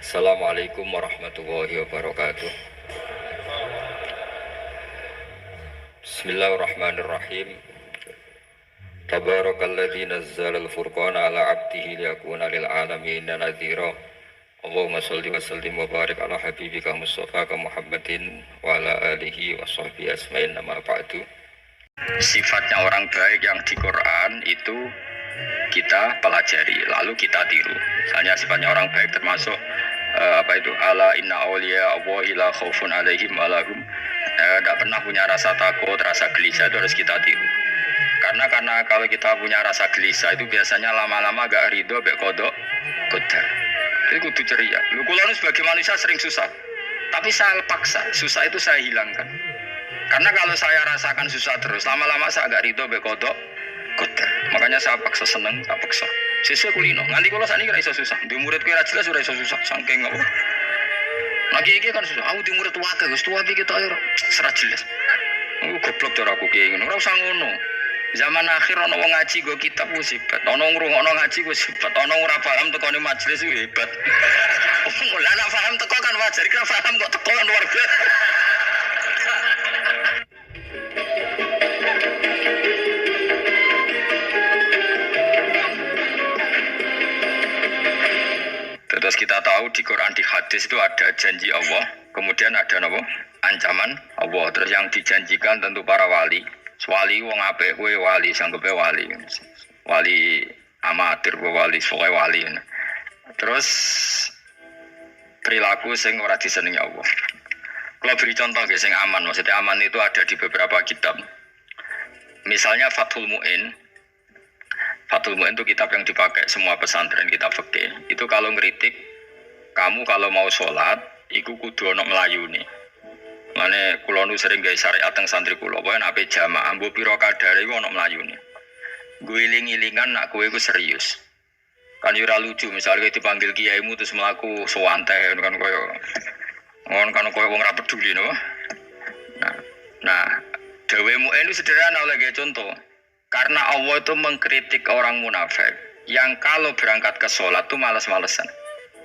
Assalamualaikum warahmatullahi wabarakatuh. Bismillahirrahmanirrahim. Tabarakalladzi nazzala al-furqana ala 'abdihi liyakuna lil 'alamin nadhira. Allahumma shalli wa sallim wa barik ala habibika Mustafa Muhammadin wa ala alihi wa sahbihi asma'in nama ba'du. Sifatnya orang baik yang di Quran itu kita pelajari, lalu kita tiru. Misalnya sifatnya orang baik termasuk apa itu, ala inna awliya Allahi la khaufun alaihim walahum, tidak pernah punya rasa takut, rasa gelisah, itu harus kita tiru. Karena kalau kita punya rasa gelisah itu biasanya lama-lama gak ridho bek kodok kodar. Itu kudu ceria. Lu kulon sebagai manusia sering susah, tapi saya paksa susah itu saya hilangkan. Karena kalau saya rasakan susah terus, lama-lama saya agak ridho bek kodok kodar. Makanya saya paksa seneng, saya paksa. Sesuai kulino. Nanti kalau saat ini rasa susah. Di murid kira jelas sudah rasa susah. Sangking apa? Lagi ini kan susah. Aku di murid tua ke, gus tua kita air serat jelas. Aku goblok cara aku kayak gini. Orang ngono. Zaman akhir ono wong ngaji go kitab ku sifat. Ono ngrungokno ngaji ku sifat. Ono ora paham tekone majelis ku hebat. Lah nek paham teko kan wajar, kira paham kok teko kan luar biasa. Terus kita tahu di Quran, di hadis itu ada janji Allah, kemudian ada apa? Ancaman Allah. Terus yang dijanjikan tentu para wali. Wali wong apik kowe wali, sanggepe wali. Wali amatir wali, soe wali. Terus perilaku sing ora disenengi Allah. Kalau beri contoh nggih sing aman, maksudnya aman itu ada di beberapa kitab. Misalnya Fathul Mu'in. Fathul Mu'in itu kitab yang dipakai semua pesantren kitab fikih. Itu kalau ngeritik, kamu kalau mau sholat, iku kudu ono melayuni. Mane kula nu sering gawe syariat teng santri kula, pokoke nek ape jamaah mbuh pira kadare iku ono melayuni. Guling-gilingan nak kowe iku serius. Kan yo ora lucu, misalnya dipanggil kiaimu terus mlaku sowante kan koyo wong ora peduli no. Nah, dawe Mu'in itu sederhana oleh gawe contoh. Karena Allah itu mengkritik orang munafik yang kalau berangkat ke sholat itu malas-malesan.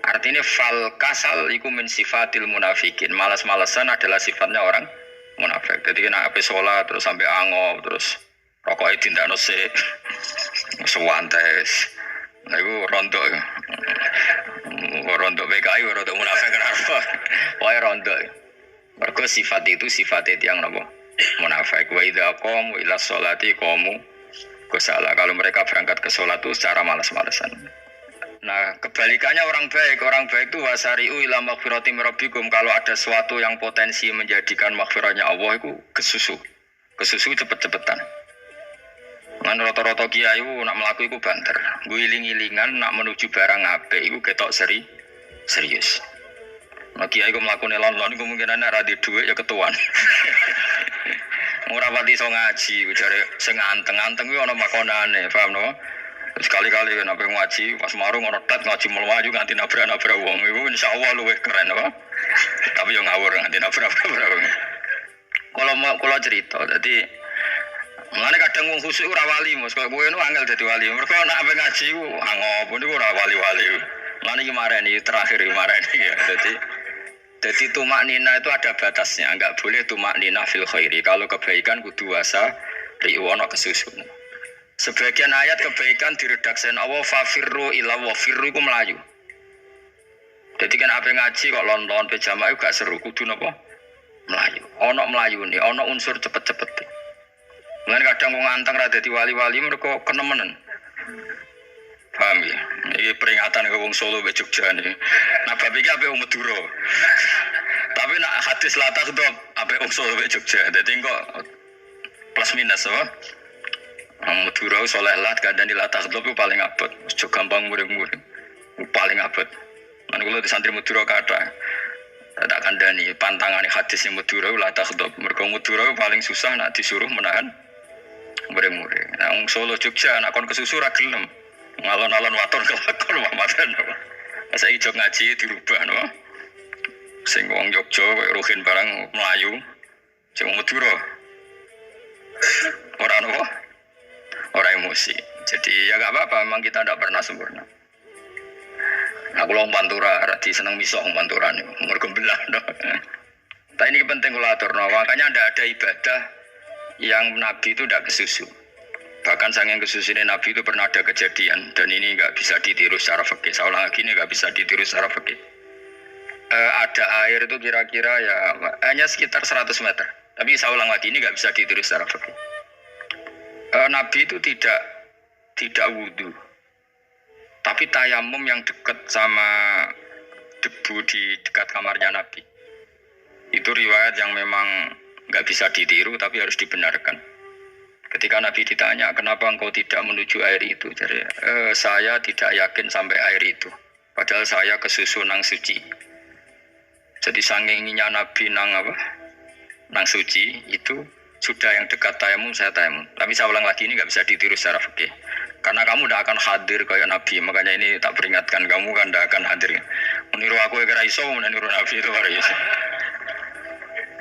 Artinya fal kasal iku min sifatil munafikin. Malas-malesan adalah sifatnya orang munafik. Jadi kena habis sholat terus sampai angop terus rokoknya tindak nose sewantes. Nah itu rontok. Rontok PKI, rontok munafik kenapa? Wah rontok. Mergo sifat itu sifatnya tiang nopo munafik. Wa idza qamu ila sholati qamu kusala. Kalau mereka berangkat ke sholat itu secara malas-malesan. Nah kebalikannya orang baik itu wasari'u ila maghfirati mirabbikum. Kalau ada sesuatu yang potensi menjadikan maghfirahnya Allah itu kesusu cepet-cepetan. Ngan rata-rata kiai nak melaku itu banter, guling-gilingan nak menuju barang apik itu ketok serius. Nah kiai ku melaku nelon-lon kemungkinan ada di duit ya ketuan. Ora pati iso ngaji, jare sing anteng-anteng kuwi ana makonane, paham no? Sekali-kali kan apa ngaji, pas marung ana tet ngaji mlayu nganti nabrak-nabrak wong. Iku insyaallah luwih keren apa? Tapi yo ngawur nganti nabrak-nabrak wong. Kalau cerita, dadi mulane kadang wong khusuk ora wali, Mas. Kok kowe nu angel dadi wali. Mergo nek ape ngaji ku angop niku ora wali-wali. Mulane iki mareni terakhir iki mareni ya. Jadi tumak nina itu ada batasnya, enggak boleh tumak nina fil khairi. Kalau kebaikan kudu wasa riwono kesusun. Sebagian ayat kebaikan diredaksen Allah fafirru ila wa firru iku melayu. Jadi kan apa ngaji kok lon-lon pejama itu gak seru, kudu napa? Melayu. Ono melayuni, ono unsur cepet-cepet. Mulane kadang wong anteng ra dadi wali-wali mergo kenemenen. Paham ya? Ini peringatan ke wong Solo be Jogja nih. Nah bab iki ape wong Madura. Tapi nak hadis latah itu ape wong Solo be Jogja. Dadi kok plus minus apa? Madura soleh lat kadang latah itu paling abot. Ojo gampang muring-muring. Paling abot. Lan kula di santri Madura kata tak kandhani pantangane hadis yang Madura latah itu. Mergo Madura paling susah nak disuruh menahan muring-muring. Nah wong Solo Jogja nak kon kesusu ra gelem. Ngalon-alon waton kelakon mamatan. Saiki jog ngaji dirubah no. Sing wong Jogja koyo Ruhin barang Melayu. Sing Madura. Ora no. Ora emosi. Jadi ya enggak apa-apa, memang kita tidak pernah sempurna. Nah, Aku long pantura, rati seneng misok pantura nih, umur gembelah. Tapi ini penting kula aturno, makanya tidak ada ibadah yang Nabi itu tidak kesusu. Bahkan saking kesusunya Nabi itu pernah ada kejadian dan ini nggak bisa ditiru secara fikih. Saya ulang lagi ini nggak bisa ditiru secara fikih. Ada air itu kira-kira ya hanya sekitar 100 meter. Tapi saya ulang lagi ini nggak bisa ditiru secara fikih. Nabi itu tidak wudhu, tapi tayamum yang dekat sama debu di dekat kamarnya Nabi. Itu riwayat yang memang nggak bisa ditiru tapi harus dibenarkan. Ketika Nabi ditanya kenapa engkau tidak menuju air itu, jadi saya tidak yakin sampai air itu. Padahal saya kesusu nang suci. Jadi saking inginnya Nabi nang suci itu sudah yang dekat tayamum saya tayamum. Tapi saya ulang lagi ini nggak bisa ditiru secara fikih. Karena kamu tidak akan hadir kayak Nabi, makanya ini tak peringatkan kamu kan tidak akan hadir. Meniru aku kira iso, meniru Nabi itu baru iso.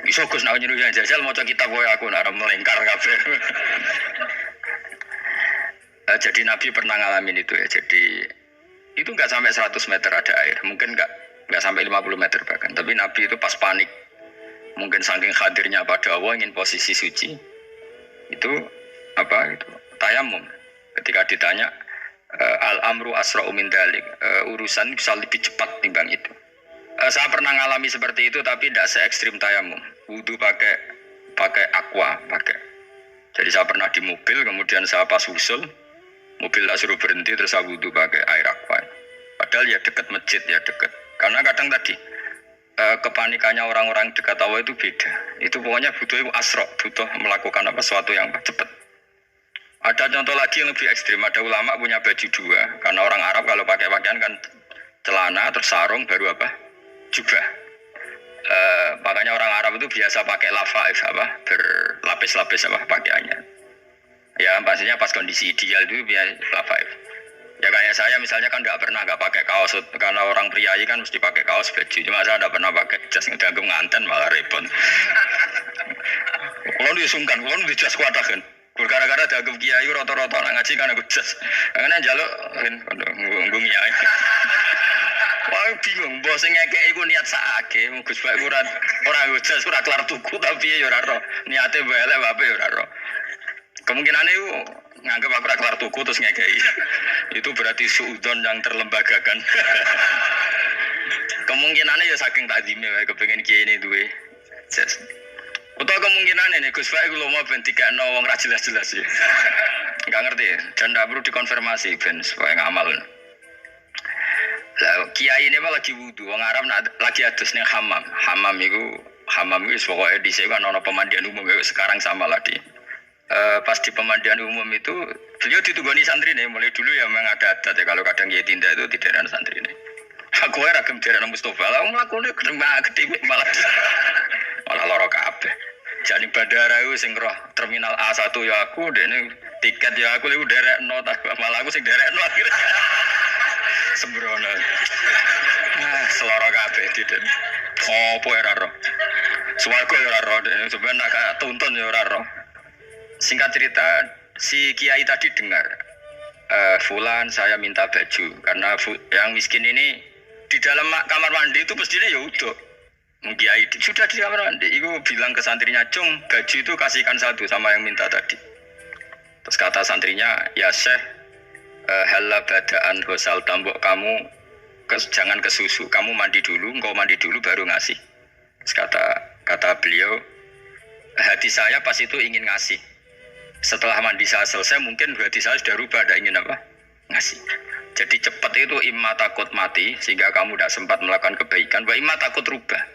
Iso Gus nak nyuruh yang jajal mau kitab kowe aku nak melingkar kabeh. Jadi Nabi pernah ngalamin itu ya. Jadi itu nggak sampai 100 meter ada air, mungkin nggak sampai 50 meter bahkan. Tapi Nabi itu pas panik, mungkin saking hadirnya pada Allah ingin posisi suci, itu tayamum. Ketika ditanya al-amru asra'u min dalik, urusan bisa lebih cepat timbang itu. Saya pernah ngalami seperti itu tapi tidak se ekstrim tayamum. Wudu pakai aqua, pakai. Jadi saya pernah di mobil, kemudian saya pas usul, mobil tak suruh berhenti terus saya wudu pakai air aqua. Padahal ya dekat masjid ya dekat. Karena kadang tadi kepanikannya orang-orang dekat Allah itu beda. Itu pokoknya butuh asra, butuh melakukan sesuatu yang cepat. Ada contoh lagi yang lebih ekstrim. Ada ulama punya baju dua. Karena orang Arab kalau pakai pakaian kan celana terus sarung baru jubah. Makanya orang Arab itu biasa pakai lafaif berlapis-lapis pakaiannya. Ya pastinya pas kondisi ideal itu biasa lafaif. Ya kayak saya misalnya kan nggak pakai kaos karena orang priayi kan mesti pakai kaos baju. Cuma saya nggak pernah pakai jas ngedagem nganten malah repot. Kalau disungkan, kalau di jas kuatakan. Gara-gara dagem kiai rata-rata nak ngaji kan aku jas. Karena jaluk nggung kiai. Wah bingung, bos ngekek iku niat sakake, Gus Bae ora jas ora kelar tuku tapi ya ora ro. Niate elek bae ya ora ro. Kemungkinan itu nganggep aku ora kelar tuku terus ngekeki. Itu berarti suudon yang terlembagakan. Kemungkinannya ya saking takdime wae kepengin kiai ini duwe jas. Utawa kemungkinan ini Gus Bae iku lomo ben dikekno wong ra jelas-jelas ya. Enggak ngerti dan ndak perlu dikonfirmasi ben supaya ngamal. Lah kiai ini lagi wudu, wong Arab lagi adus ning hammam. Hammam iku pokoke dhisik kan ana pemandian umum sekarang sama lagi. Pas di pemandian umum itu beliau ditunggoni santri nih, mulai dulu ya memang ada adat ya kalau kadang kiai tindak itu tidak ada santri nih. Aku ora gem derana Mustofa, lah mlakune gede malah loro kabeh. Jane bandara iku sing roh terminal A1 ya aku, dekne tiket ya aku lek derekno malah aku sing derekno akhir. Sembrono. Seloro kabeh didet. Opo ora roh. Swarga ya ora roh, sebenarnya nak tuntun ya ora roh. Singkat cerita, si kiai tadi dengar, Fulan saya minta baju karena yang miskin ini di dalam kamar mandi itu pastinya ya udah. Kiai sudah di kamar mandi, itu bilang ke santrinya, Cung, baju itu kasihkan satu sama yang minta tadi. Terus kata santrinya, ya Syekh, hela badaan hosal tambok kamu jangan kesusu, kamu mandi dulu, engkau mandi dulu baru ngasih. Terus kata beliau, hati saya pas itu ingin ngasih. Setelah mandi saya selesai mungkin hati saya sudah rubah, tidak ingin ngasih. Jadi cepat itu imma takut mati sehingga kamu tidak sempat melakukan kebaikan, wa imma takut rubah.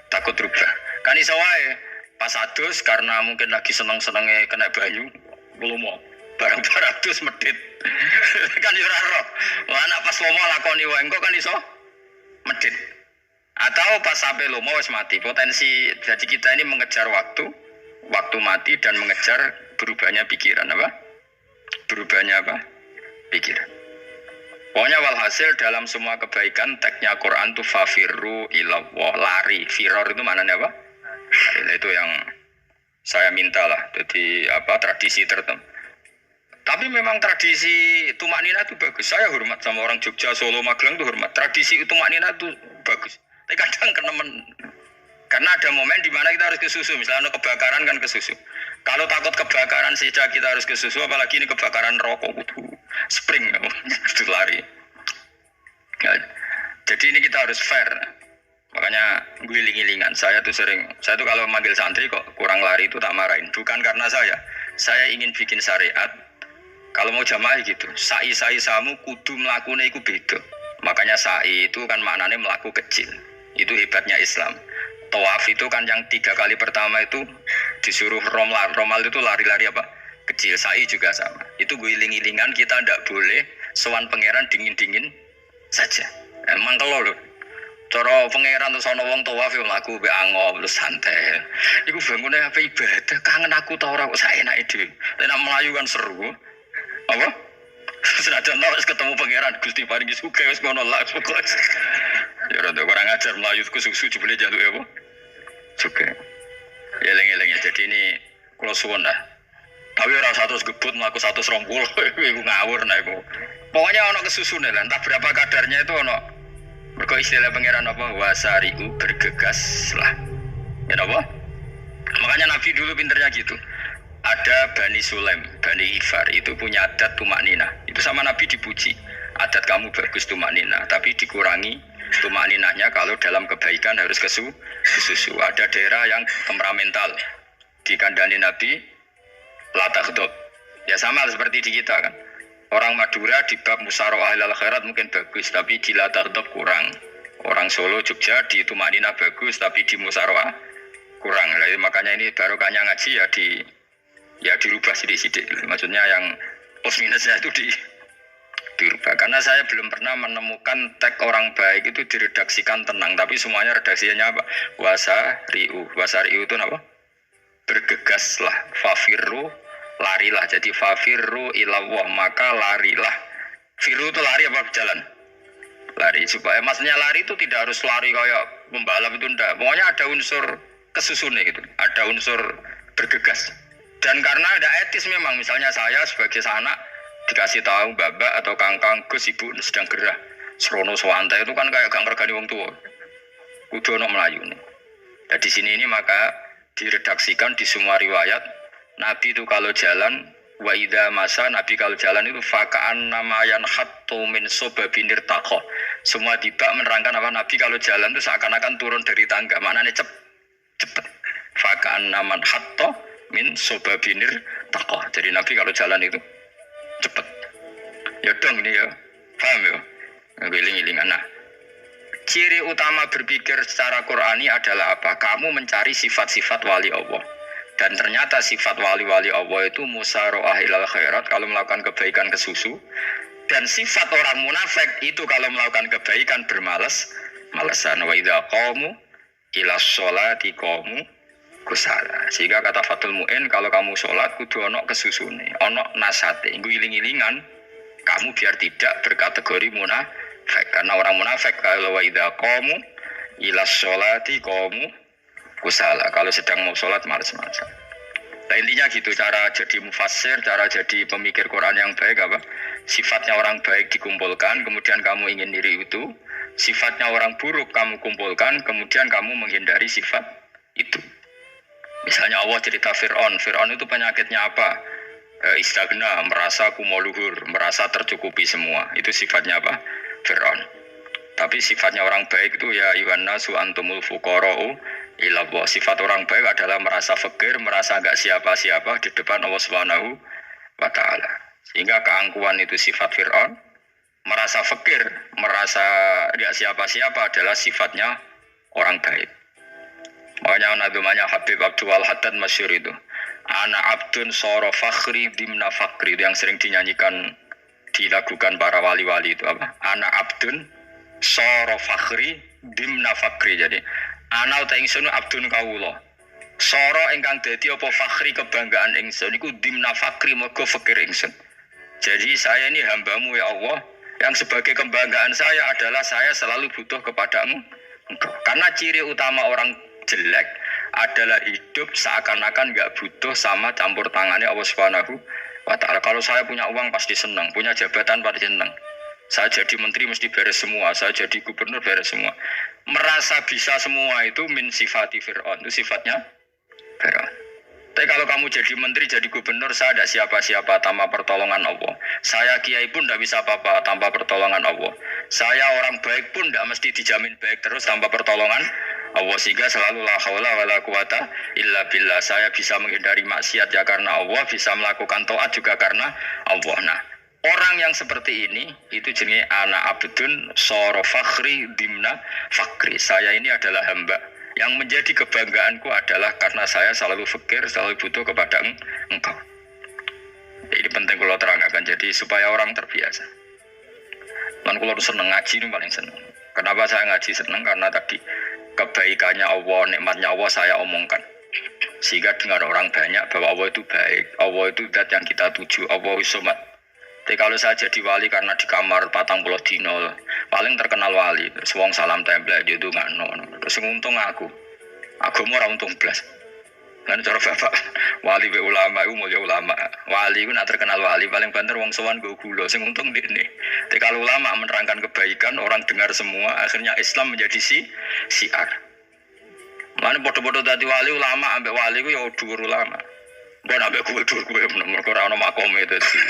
Takut rubah. Kan iso wae pas adus karena mungkin lagi seneng-senenge kena banyu, belum mau barang-barang adus medit. Kan yo ora roh. Wah anak pas lomo lakoni wae engko kan iso medit. Atau pas sampai lomo wis mati. Potensi jadi kita ini mengejar waktu mati dan mengejar berubahnya pikiran pikiran. Pokoknya walhasil dalam semua kebaikan teksnya Quran itu fafirru ilallah, lari. Firor itu maknanya apa? Itu yang saya minta lah. Jadi tradisi Tapi memang tradisi tumak nina itu bagus. Saya hormat sama orang Jogja, Solo, Magelang itu hormat. Tradisi tumak nina itu bagus. Tapi kadang karena ada momen di mana kita harus ke susu. Misalnya kebakaran kan ke susu. Kalau takut kebakaran saja kita harus ke susu, apalagi ini kebakaran rokok kudu spring, kudu lari. Ya, jadi ini kita harus fair. Makanya giling-gilingan. Saya tuh kalau manggil santri kok kurang lari itu tak marahin. Bukan karena saya ingin bikin syariat. Kalau mau jamaah gitu, sa'i samu kudu melakukan itu beda. Makanya sa'i itu kan maknanya melaku kecil. Itu hebatnya Islam. Tawaf itu kan yang 3 kali pertama itu disuruh romal. Romal itu lari-lari apa? Kecil. Sa'i juga sama. Itu giling-gilingan, kita tidak boleh sowan pangeran dingin-dingin saja. Emang kalau loh. Cara pangeran terus ana wong tawaf yo mlaku mbek angop terus santai. Iku bangune apa ibadah, kangen aku ta ora kok saenake dhewe. Nek mlayu kan seru. Apa? Senajan wis ketemu pangeran Gusti paringi sugih wis ngono lah pokoke. Ya rada kurang ajar mlayu susu jebule jaluk apa? Sugih. Ya eling-eling ya jadi ini kula suwun dah. Tapi ora 100 gebut mlaku 120 iku ngawur nek iku. Pokoknya ana kesusune lah, entah berapa kadarnya itu ana. Mergo istilah pangeran apa? Wasari'u bergegas lah. Ya apa? Makanya Nabi dulu pinternya gitu. Ada Bani Sulaim, Bani Ifar itu punya adat tumak nina. Itu sama Nabi dipuji. Adat kamu bagus tumak nina, tapi dikurangi tumak ninahnya kalau dalam kebaikan harus ke susu. Ada daerah yang temperamental. Dikandani Nabi latakhdab. Ya sama seperti di kita kan. Orang Madura di bab musyawarah ahlul khairat mungkin bagus, tapi di latakhdab kurang. Orang Solo, Jogja di tumak nina bagus, tapi di musyawarah kurang. Jadi, makanya ini barokahnya ngaji ya dirubah sidik-sidik. Maksudnya yang plus minusnya itu dirubah. Karena saya belum pernah menemukan tag orang baik itu diredaksikan tenang, tapi semuanya redaksinya apa? Wasari'u itu apa? Bergegaslah, fafirru, larilah. Jadi fafirru ilallah, maka larilah. Firu itu lari apa berjalan? Lari. Supaya maksudnya lari itu tidak harus lari kayak pembalap itu enggak. Pokoknya ada unsur kesusunnya gitu. Ada unsur bergegas. Dan karena ada etis memang, misalnya saya sebagai anak dikasih tahu babak atau kangkang Gus ibu sedang gerah serono swantai itu kan kayak gak ngergani wong tua. Kudu ono Melayu nih. Ya di sini ini maka diredaksikan di semua riwayat Nabi itu kalau jalan wa idza masa Nabi kalau jalan itu fakaan namayan hattu min sobabinir takho. Semua dibak menerangkan apa Nabi kalau jalan itu seakan-akan turun dari tangga. Maknanya cepet. Fakaan naman hatto min sobabinir takoh. Jadi Nabi kalau jalan itu cepet. Ya dong ini ya, paham ya? Giling-gilingan. Nah, ciri utama berpikir secara Qur'ani adalah apa? Kamu mencari sifat-sifat wali Allah. Dan ternyata sifat wali-wali Allah itu musyaroah ilal khairat, kalau melakukan kebaikan ke susu. Dan sifat orang munafik itu kalau melakukan kebaikan bermalas-malasan. Wa idza qamu ila sholati qamu kusala. Sehingga kata Fathul Mu'in, kalau kamu sholat kudu ono kesusune, ono nasate, iling-ilingan kamu biar tidak berkategori munafik. Karena orang munafik kalau wa idza qamu ila sholati qamu kusala. Kalau sedang mau sholat malas-malasan. Nah, intinya gitu cara jadi mufassir, cara jadi pemikir Quran yang baik apa? Sifatnya orang baik dikumpulkan, kemudian kamu ingin diri itu. Sifatnya orang buruk kamu kumpulkan, kemudian kamu menghindari sifat itu. Misalnya Allah cerita Fir'aun itu penyakitnya apa? Istagna, merasa kumoluhur, merasa tercukupi semua. Itu sifatnya apa? Fir'aun. Tapi sifatnya orang baik itu ya Yuhanna su'antumul fuqara'u ilallah. Sifat orang baik adalah merasa fakir, merasa enggak siapa-siapa di depan Allah Subhanahu wa ta'ala. Sehingga keangkuhan itu sifat Fir'aun. Merasa fakir, merasa enggak siapa-siapa adalah sifatnya orang baik. Makanya nadumanya Habib Abdul Haddad masyhur itu. Ana abdun soro fakhri dimna fakri, itu yang sering dinyanyikan, dilakukan para wali-wali itu apa? Ana abdun soro fakhri dimna fakri. Jadi ana uta ingsun abdun kawula. Soro ingkang dadi apa fakhri kebanggaan ingsun iku dimna fakri mergo fakir ingsun. Jadi saya ini hambamu ya Allah, yang sebagai kebanggaan saya adalah saya selalu butuh kepadamu. Karena ciri utama orang jelek adalah hidup seakan-akan enggak butuh sama campur tangannya Allah Subhanahu wa ta'ala. Kalau saya punya uang pasti senang, punya jabatan pasti senang. Saya jadi menteri mesti beres semua, saya jadi gubernur beres semua. Merasa bisa semua itu min sifati Fir'aun, itu sifatnya Fir'aun. Tapi kalau kamu jadi menteri, jadi gubernur, saya tidak siapa-siapa tanpa pertolongan Allah. Saya kiai pun tidak bisa apa-apa tanpa pertolongan Allah. Saya orang baik pun tidak mesti dijamin baik terus tanpa pertolongan Allah. Sehingga selalu la haula wala quwata illa billah. Saya bisa menghindari maksiat ya karena Allah, bisa melakukan taat juga karena Allah. Nah, orang yang seperti ini itu jenis ana abdun soro fakhri dimna fakri. Saya ini adalah hamba. Yang menjadi kebanggaanku adalah karena saya selalu fikir, selalu butuh kepada engkau. Ini penting kalau terangkan, jadi supaya orang terbiasa. Dan kalau seneng ngaji ini paling seneng. Kenapa saya ngaji seneng? Karena tadi kebaikannya Allah, nikmatnya Allah saya omongkan. Sehingga dengar orang banyak bahwa Allah itu baik, Allah itu zat yang kita tuju, Allah Somat. Tapi kalau saya jadi wali karena di kamar 40 dino, paling terkenal wali, wong salam template itu nggak terus untung aku mau untung belas. Kan cara bapak wali be ulama itu mulia ulama, wali itu nak terkenal wali paling banter wong sowan go gula, sing untung ini. Tapi kalau ulama menerangkan kebaikan, orang dengar semua, akhirnya Islam menjadi siar. Mana bodoh-bodoh tadi wali ulama ambek wali itu ya dhuwur ulama. Bukan ambek gue mereka orang makom itu sih.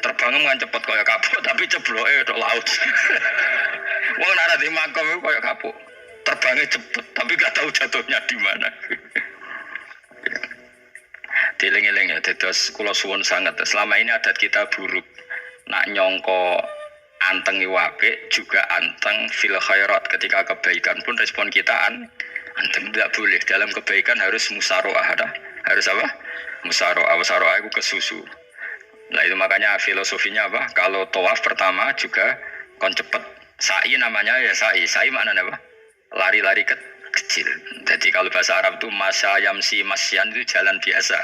Terbang kan cepet kayak kapuk, tapi cebloke tok laut. Wong nek di makom itu kayak kapuk. Terbangnya cepet, tapi gak tahu jatuhnya di mana. Dieling-eling ya, terus kula suwun sangat. Selama ini adat kita buruk. Nak nyongko anteng iwape juga anteng fil khairat. Ketika kebaikan pun respon kita anteng, tidak boleh. Dalam kebaikan harus musaroah. Harus apa? Musaroah itu kesusu. Nah itu makanya filosofinya apa? Kalau tawaf pertama juga kon cepet. Sa'i namanya ya sa'i. Sa'i maknanya apa? Lari-lari kecil. Jadi kalau bahasa Arab itu masya yamsi masyan itu jalan biasa.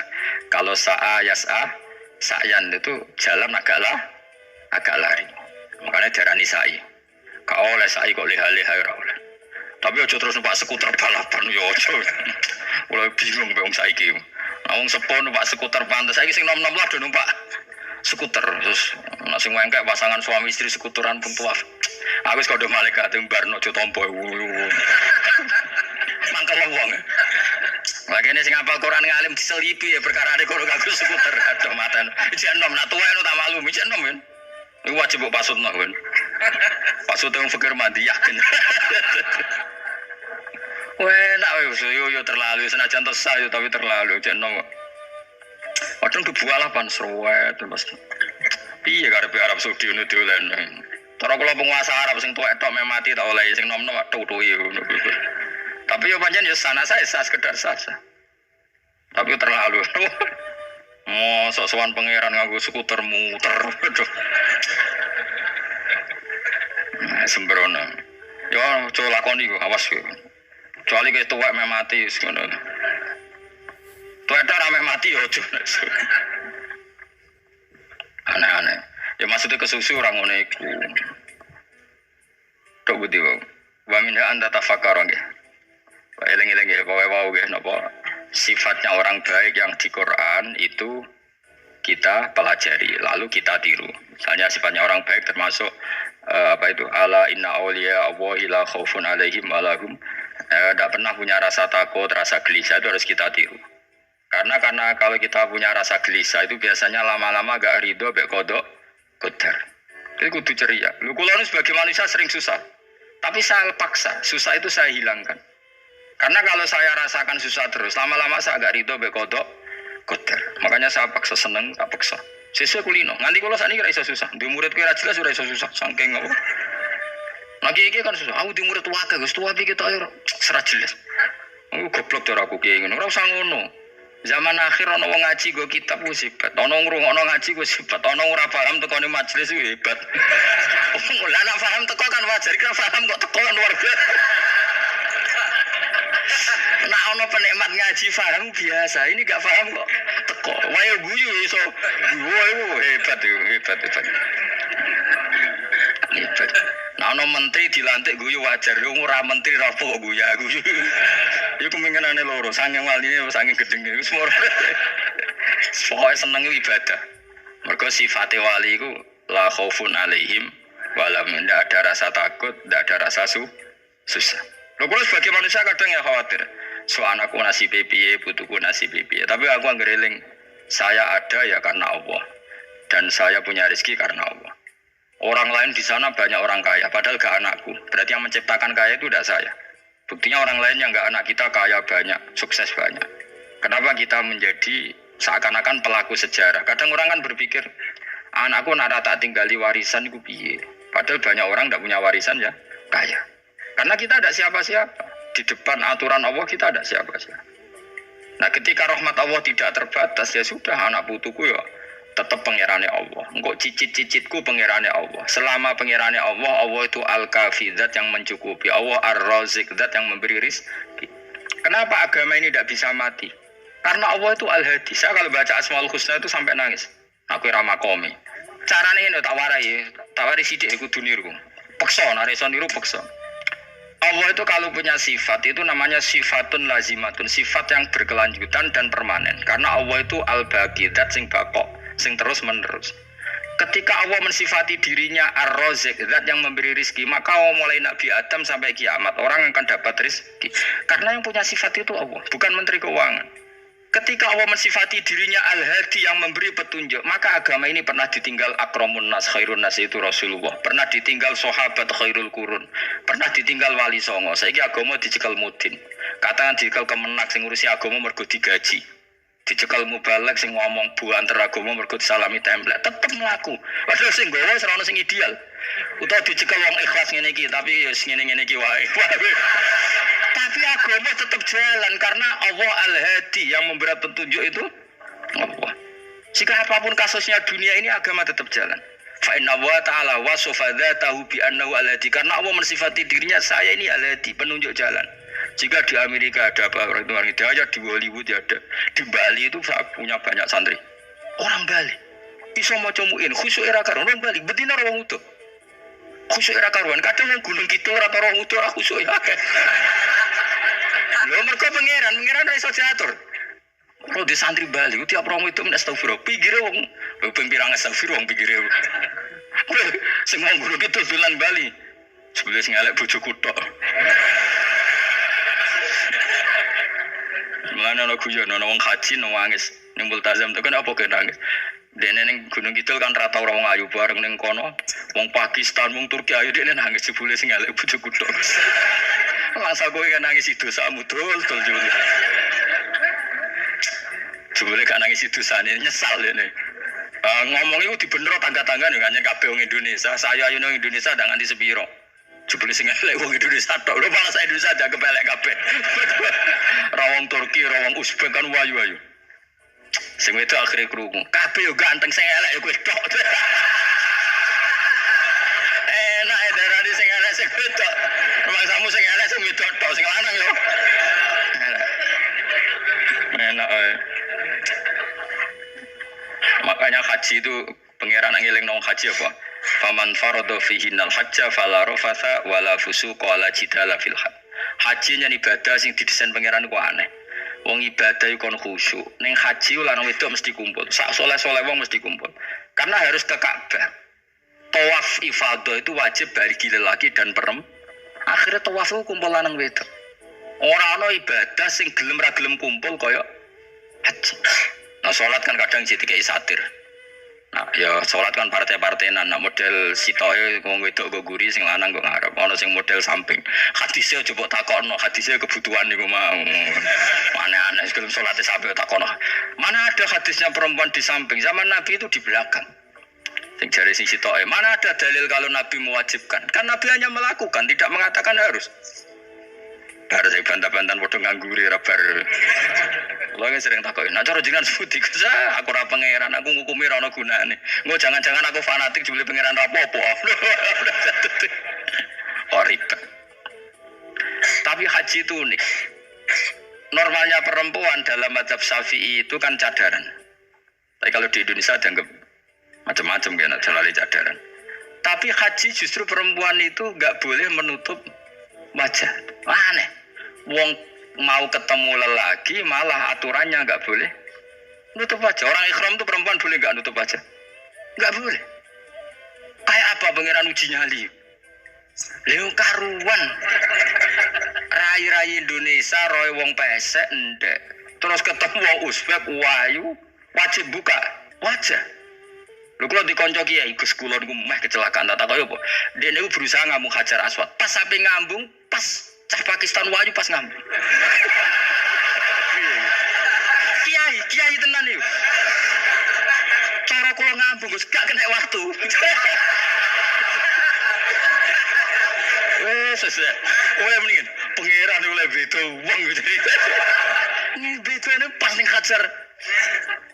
Kalau sa'a yas'a sa'yan itu jalan agak lari. Makanya darani sa'i. Kau oleh sa'i kok leha-leha ora oleh. Tapi aja terus numpak skuter balapan yo aja. Mulai bingung wong saiki. Wong sepo numpak skuter pantes saiki sing nom-nom lah do numpak skuter terus nek sing wengkek pasangan suami istri skuteran pun tuaf. Aku wis kodho malaikat mbarno aja tampa. Mangkel wong. Lagene sing apal Quran ngalim diselipi ya perkara ade kono kanggo skuter. Aduh maten. Ijek nom nak tuwa tak malu, ijek nom kan. Iku wajib kok pasutno kan. Pasute wong fikir mandi yakin. Enak yo terlalu senajan to sah yo tapi terlalu jeneng. Padahal dibualapan seruet terus. Piye karepe Arab Saudi ngono dolen. Cara kula penguasa Arab sing tuwek tok mati tak oleh sing nom-nom tutuki ngono. Tapi yo pancen yo sana saya sah sekedar sah. Tapi terlalu. Sok-sokan pangeran nganggo skuter muter. Sembrono. Yo coba lakoni kok awas yo. Kecuali ke tuwek mati ngono. Tuwek rame mati yo ojo. Aneh-aneh. Ya maksudnya kesusu orang ngono iku. Tok budi wae. Wa minha anta tafakkar nggih. Wa eling-eling nggih kowe wau nggih napa sifatnya orang baik yang di Quran itu kita pelajari lalu kita tiru. Misalnya sifatnya orang baik termasuk apa itu ala inna auliya Allahi la khaufun alaihim wa lahum tidak pernah punya rasa takut, rasa gelisah itu harus kita tiru. Karena kalau kita punya rasa gelisah itu biasanya lama-lama agak ridho, agak kodok, kodar. Jadi kudu ceria. Lu kula sebagai manusia sering susah, tapi saya paksa, susah itu saya hilangkan. Karena kalau saya rasakan susah terus, lama-lama saya agak ridho, agak kodok, kodar. Makanya saya paksa seneng, tak paksa. Sesuai kulino. Nanti kalau saat ini kira iso susah, di murid kira jelas sudah iso susah, sangking apa? Lagi iki kan susah. Aku di murid tua Gus, tua kita ayo serat jelas. Aku goblok cara aku kiai ngono, ora usah ngono. Zaman akhir ono wong ngaji go kitab wis hebat. Ono ngrungokno ngaji wis hebat. Ono ora paham tekone majelis hebat. Lah nek paham teko kan wajar, kira paham kok teko kan luar biasa. Nah ono penikmat ngaji paham biasa, ini gak paham kok teko. Wae guyu iso. Hebat. Nah ono menteri dilantik guyu wajar, ora menteri rapo guyu. Iku mengenane loro, saking waline saking gedenge iku semua. Pokoknya seneng ibadah. Mergo sifate wali iku la khaufun alaihim walam, tidak ada rasa takut, tidak ada rasa susah. Lho kula sebagai manusia kadang ya khawatir. So anakku nasib piye, putuku nasib piye. Tapi aku anggereling saya ada ya karena Allah. Dan saya punya rezeki karena Allah. Orang lain di sana banyak orang kaya, padahal gak anakku. Berarti yang menciptakan kaya itu tidak saya. Buktinya orang lain yang gak anak kita kaya banyak, sukses banyak. Kenapa kita menjadi seakan-akan pelaku sejarah? Kadang orang kan berpikir, anakku nara tak tinggali warisan itu piye. Padahal banyak orang tidak punya warisan ya kaya. Karena kita ada siapa-siapa. Di depan aturan Allah kita ada siapa-siapa. Nah ketika rahmat Allah tidak terbatas, ya sudah anak putuku ya tetap pengirannya Allah. Engkau cicit-cicitku pengirannya Allah. Selama pengirannya Allah, Allah itu al-kafi, zat yang mencukupi. Allah ar-razik, zat yang memberi rizki. Kenapa agama ini tidak bisa mati? Karena Allah itu al-hadi. Saya kalau baca Asmaul Husna itu sampai nangis. Aku ramakomi. Caranya ini tawari sidik kudu niru. Peksa, nareson niru peksa. Allah itu kalau punya sifat itu namanya sifatun lazimatun, sifat yang berkelanjutan dan permanen. Karena Allah itu al-baqi, zat sing bakok, sing terus menerus. Ketika Allah mensifati dirinya ar-razik, zat yang memberi rizki, maka mulai Nabi Adam sampai kiamat orang akan dapat rizki. Karena yang punya sifat itu Allah, bukan menteri keuangan. Ketika Allah mensifati dirinya al-hadi yang memberi petunjuk, maka agama ini pernah ditinggal akramun nas, khairun nas itu Rasulullah, pernah ditinggal sahabat khairul qurun, pernah ditinggal wali songo. Saiki agama dicekel mudin. Katakan dicekel kemenak sing ngurusi agama mergo digaji. Dicekel mubalek sing ngomong buanter agama mergo disalami template, tetep mlaku. Padahal sing gowo ora ono sing ideal. Utawa dicekel wong ikhlas ngene iki, tapi ya ngene-ngene iki wae. Tapi agama tetap jalan karena Allah al-hadi yang memberi petunjuk itu Allah. Jika apapun kasusnya dunia ini agama tetap jalan. Fa inna wa ta'ala wasafa dzatahu bi annahu al-hadi, karena Allah mensifati dirinya saya ini al-hadi, penunjuk jalan. Jika di Amerika ada orang hidayah, di Hollywood ada, di Bali itu punya banyak santri. Orang Bali iso maca muin khusyuk era karo orang Bali betina wong utuh. Khusyuk era karuan kadang nang gunung kidul ora tau wong utuh khusyuk ya akeh. Lho mergo pangeran ora iso diatur. Kalau di santri Bali tiap orang itu astagfirullah, pikire wong ping pirang astagfirullah wong pikire. Sing wong gunung kidul dolan Bali. Sebelum sing elek bojoku tok. Mulane ana guyon ana wong haji nangis ning Multazam to kan apa kok nangis. Dene ning gunung kidul kan rata ora wong ayu bareng ning kono. Wong Pakistan, wong Turki ayu dene nangis jebule sing elek bojoku tok. Langsung kowe kan nangis dosamu dol jebule. Jebule kan nangis dosane nyesal dene. Ngomong iku dibener tangga-tangga ning kanyen kabeh wong Indonesia. Saya ayu nang Indonesia ndak nganti sepiro. Jebule sing elek wong Indonesia tok. Lho malah saya Indonesia aja kepelek kabeh. Rawong Turki, rawong Uzbek kan wayu-wayu. Sing wedok akhire krungu. Kabeh yo ganteng sing elek yo kowe tok. Enak e darani sing elek sing wedok. Rumangsamu sing elek sing wedok tok, sing lanang yo. Enak ae. Makanya haji itu pangeran ngeling nang haji apa? Faman farada fihi nal hajja fala rafatha wala fusuqa wala jidala fil hajj. Haji nya ibadah sing didesain pangeran ku aneh. Wong ibadah iku kon khusyuk. Ning haji lanang wedok mesti kumpul. Sak soleh-soleh wong mesti kumpul. Karena harus ke Ka'bah. Tawaf ifadah itu wajib bagi lelaki dan perempuan. Akhirnya tawaf ku kumpul lanang wedok. Ora ana ibadah sing gelem ra gelem kumpul kaya haji. Nah salat kan kadang jadi kayak satir. Nah, ya sholat kan partai-partainan, nah model sitoke wong wedok go guri sing lanang go ngarep, ana sing model samping. Hadise coba takokno, hadise kebutuhan niku mau. Aneh-aneh sebelum sholatnya sampai takokno. Mana ada hadisnya perempuan di samping? Zaman Nabi itu di belakang. Sing jare sing sitoke, mana ada dalil kalau Nabi mewajibkan? Kan Nabi hanya melakukan, tidak mengatakan harus. Harus saya bantah-bantahan padha ngangguri ra bar. Lha sering takoki, "Nah cara jenengan sebuti kesa, aku ora pangeran, aku ngukumi ora ono gunane." Engko jangan-jangan aku fanatik jebule pangeran ra apa-apa. Oh ribet. Tapi haji itu unik. Normalnya perempuan dalam mazhab Syafi'i itu kan cadaran. Tapi kalau di Indonesia dianggap macam-macam kan selalu cadaran. Tapi haji justru perempuan itu enggak boleh menutup wajah. Aneh. Wong mau ketemu lelaki malah aturannya enggak boleh nutup wajah. Orang ikhram tuh perempuan boleh nggak nutup wajah? Nggak boleh. Kayak apa pangeran uji nyali? Leo karuan. Rai-rai Indonesia roy wong pesek ndek. Terus ketemu wong Uzbek wayu wajib buka wajah. Lho kula dikonco kiai Gus kula niku meh kecelakaan tak kaya apa. Dia niku berusaha ngambung Hajar Aswad. Pas sampe ngambung, pas cah Pakistan wayu pas ngambung. Kiai tenan niku. Cara kula ngambung Gus gak kena waktu. Wes oleh mendingan pangeran oleh beda wong gitu. Ini beda ini pas ning Hajar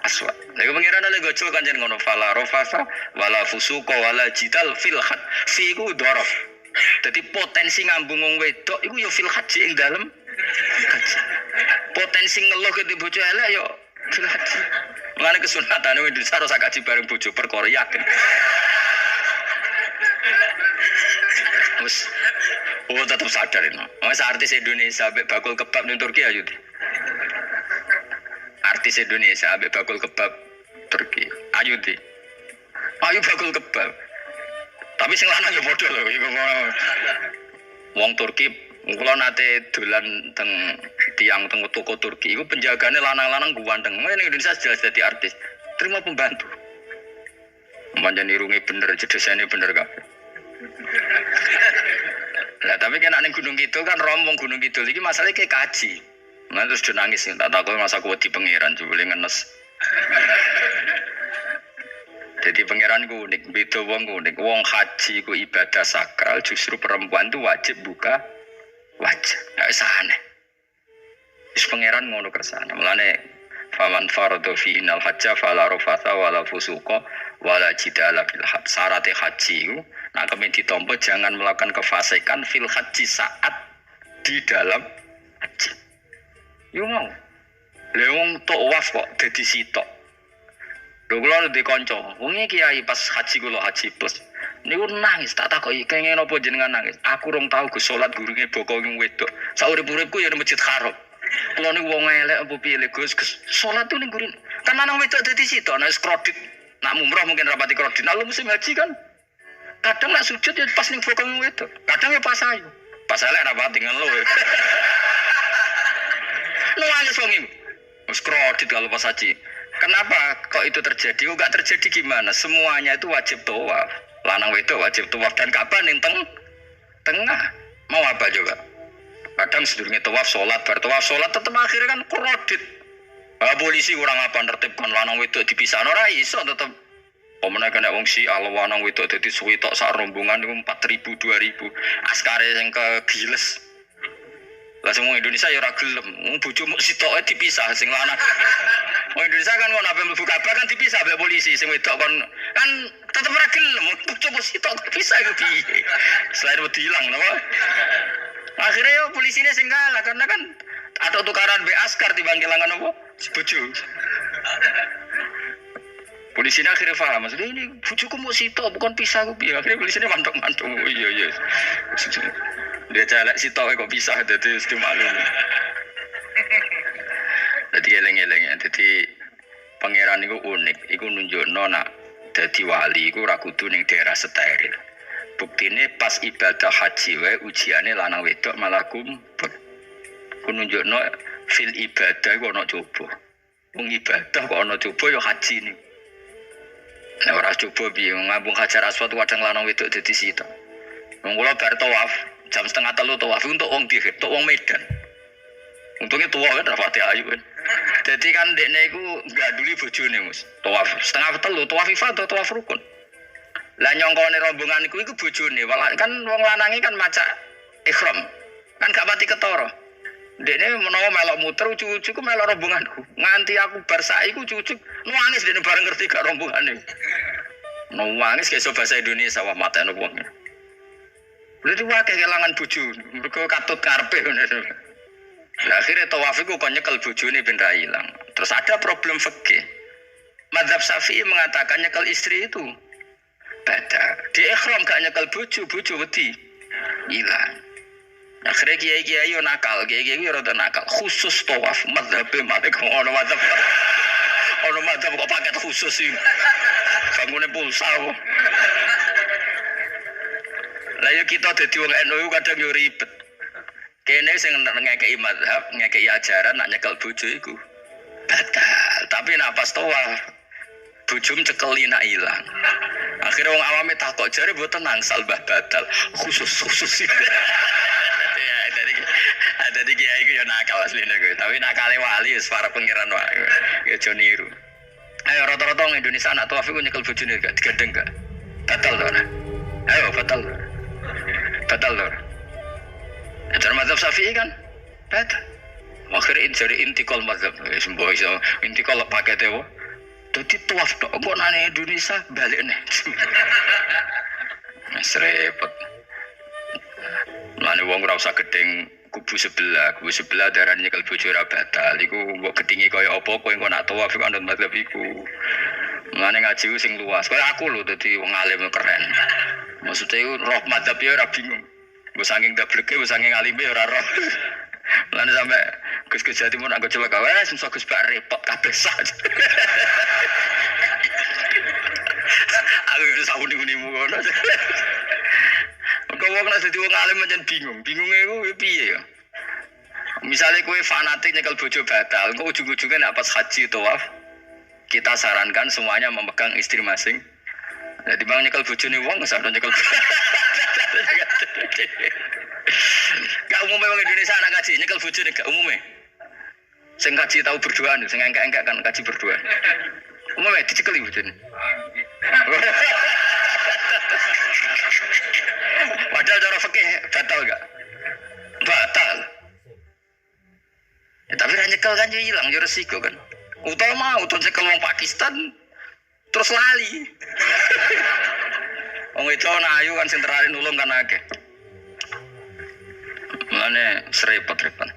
Aswad. Lha pangeran oleh gocol kanjen ngono fala rofasa wala fusuqa wala jidal fil had. Fi iku dhorof. Dadi potensi ngambung wong wedok iku ya fil haji ing dalem haji. Potensi ngeluh ke bojo elek ya fil haji. Mulane kesunatane wong Indonesia ora kaji bareng bojo perkara yakin. Oh tetap sadar itu. Mas artis Indonesia ambek bakul kebab ning Turki ayo. Artis Indonesia ambek bakul kebab Turki. Ayo di. Ayo bakul kebab. Tapi sing lanang ya padha lho iku. Wong Turki kula nate dolan teng tiang teng toko Turki iku penjagane lanang-lanang guwandeng. Ning Indonesia jelas dadi artis. Terima pembantu. Manjan irunge bener, jedesane bener kabeh. Lah tapi kena ning Gunung Kidul kan rombong Gunung Kidul iki masalahnya kayak kaji. Nah terus dia nangis tak takut masa aku wedi pangeran jebule ngenes. Jadi pangeran ku unik, beda wong unik. Wong haji ku ibadah sakral, justru perempuan tuh wajib buka wajah. Enggak usah aneh. Wis pangeran ngono kersane. Mulane faman faradu fi innal hajja fala rafatha wala fusuqa wala jidala fil hajj. Syarat haji ku nah kami ditompo jangan melakukan kefasikan fil haji saat di dalam haji. Yo mau. Leung tawaf kok dadi sitok. Lho kula di kanca, wingi kiai pas haji kula haji plus. Niku nangis tak takoki kenging napa jenengan nangis. Aku rong tau Gus salat gurunge boko wong wedok. Saurip-uripku ya nang Masjid Haram. Kula niku wong elek apa piye Gus salat tuh ning gurun. Kan lanang wedok dadi sitok nek kredit. Nak mumrah mungkin rapati kredit. Lalu musim haji kan kadang nak sujud ya pas ning bokong itu, kadang ya pas ayu, pas elek rapati ngelo. Nangis wong iki. Wis kredit kalau pas haji. Kenapa kok itu terjadi? Kok enggak terjadi gimana? Semuanya itu wajib tawaf. Lanang wedok wajib tawaf dan Ka'bah ning tengah. Mau apa coba? Kadang sedurunge tawaf salat, bar tawaf salat tetep akhirnya kan kredit. Polisi kurang apa nertibkan lanang wedok dipisahno ora iso tetep. Omene kena wong si lanang wedok dadi suwi tok sak rombongan niku 4.000 2.000. Askare sing kegiles. Lah sing wong Indonesia ya ora gelem. Wong bojomu sitoke dipisah sing lanang. Wong Indonesia kan ngono ape mlebu Ka'bah kan dipisah mbek polisi sing wedok kan tetep ora gelem. Bojomu sitok dipisah iku piye? Selain wedi ilang napa? Akhirnya yo polisine sing kalah karena kan atau tukaran be askar timbang kelangan apa? Bojo. Polisinya akhirnya paham, maksudnya ini bujuku mau sitok bukan pisah aku piye. Akhirnya polisinya mantuk-mantuk. Oh iya. Dia celek sitok kok pisah jadi mesti maklum. Jadi eleng-eleng ya. Jadi pangeran itu unik. Iku nunjukno nak dadi wali iku ora kudu ning daerah steril. Buktine pas ibadah haji wae ujiane lanang wedok malah kumpul. Ku nunjukno fil ibadah iku ana coba. Wong ibadah kok ana coba ya haji ni. Nek ora coba piye ngambung Hajar Aswad kadang lanang wedok dadi sitok. Wong kula bar tawaf jam 2:30 tawaf untuk wong dihit, untuk wong Medan. Untungnya tua kan rapati ayu kan. Jadi kan dekne iku ganduli bojone Mus. Tawaf 2:30 tawaf ifad atau tawaf rukun. Lah nyongkone rombongan iku bojone, kan wong lanange kan maca ihram. Kan gak pati ketara. Dekne menawa melok muter ucu-ucuku melok rombonganku. Nganti aku bar saiki ucu-ucuk nangis dekne bareng ngerti gak rombongane. Nangis kayak bahasa Indonesia wah matane wong. Berarti wae kelangan bojo, mergo katut karepe ngono. Lah akhire tawaf iku kon nyekel bojone ben ra ilang. Terus ada problem fikih. Mazhab Syafi'i mengatakan nyekel istri itu beda. Di ihram gak nyekel bojo wedi ilang. Akhirnya kiai-kiai yo nakal, kiai-kiai yo rada nakal. Khusus tawaf mazhab Malik ngono mazhab. Ono madzhab kok paket khusus sih. Bangune pulsa. Lah ya kita dadi wong NU kadang yo ribet. Kene sing ngekeki mazhab, ngekeki ajaran nak nyekel bojo iku batal. Tapi nak pas tawaf bojom cekeli nak ilang. Akhirnya wong awame takok jare mboten nangsal mbah batal. Khusus. Ya dari kiai iku yo nakal asline kuwi. Tapi nakale wali wis para pengiran wae. Ya aja niru. Ayo rata-rata wong Indonesia nak tawaf iku nyekel bojone gak digendeng gak? Batal to. Ayo batal. Batal to. Ajar mazhab Syafi'i kan batal. Akhirnya jadi intikal mazhab. Semboh iso intikal pakete wae. Dadi tawaf tok kok nang Indonesia balik nih. Wis repot. Lane wong ora usah gedeng kubu sebelah darane nyekel bojo ora batal. Iku mbok gedingi kaya apa kowe engko nak tawaf kok anut mazhab iku. Lane ngaji ku sing luas. Kaya aku lho dadi wong alim keren. Maksudnya iku roh mazhab ya ora bingung. Mbok saking dableke, mbok saking alime ora roh. Lan sampe Gus Jati mun anggo celaka wes susah Gus bak repot kabeh sak. Aku wis sauni-unimu ngono. Kok wong nek dadi wong alim pancen bingung. Bingunge iku piye ya? Misale kowe fanatik nyekel bojo batal, kok ujug-ujuge nek pas haji tawaf kita sarankan semuanya memegang istri masing. Jadi bang nyekel bojone wong sampe nyekel. Gak umumnya orang Indonesia anak kaji nyekel bojone gak umumnya. Sing kaji tahu berduaan, sing engkak-engkak kan kaji berduaan. Umumnya dicekeli bojone. Padahal cara fikih batal gak? Batal. Ya, tapi ra nyekel kan yo ilang yo resiko kan. Utama nyekel wong Pakistan terus lali. Wong itu ayu kan sing terare nulung kan akeh. Mulane serepot-repot.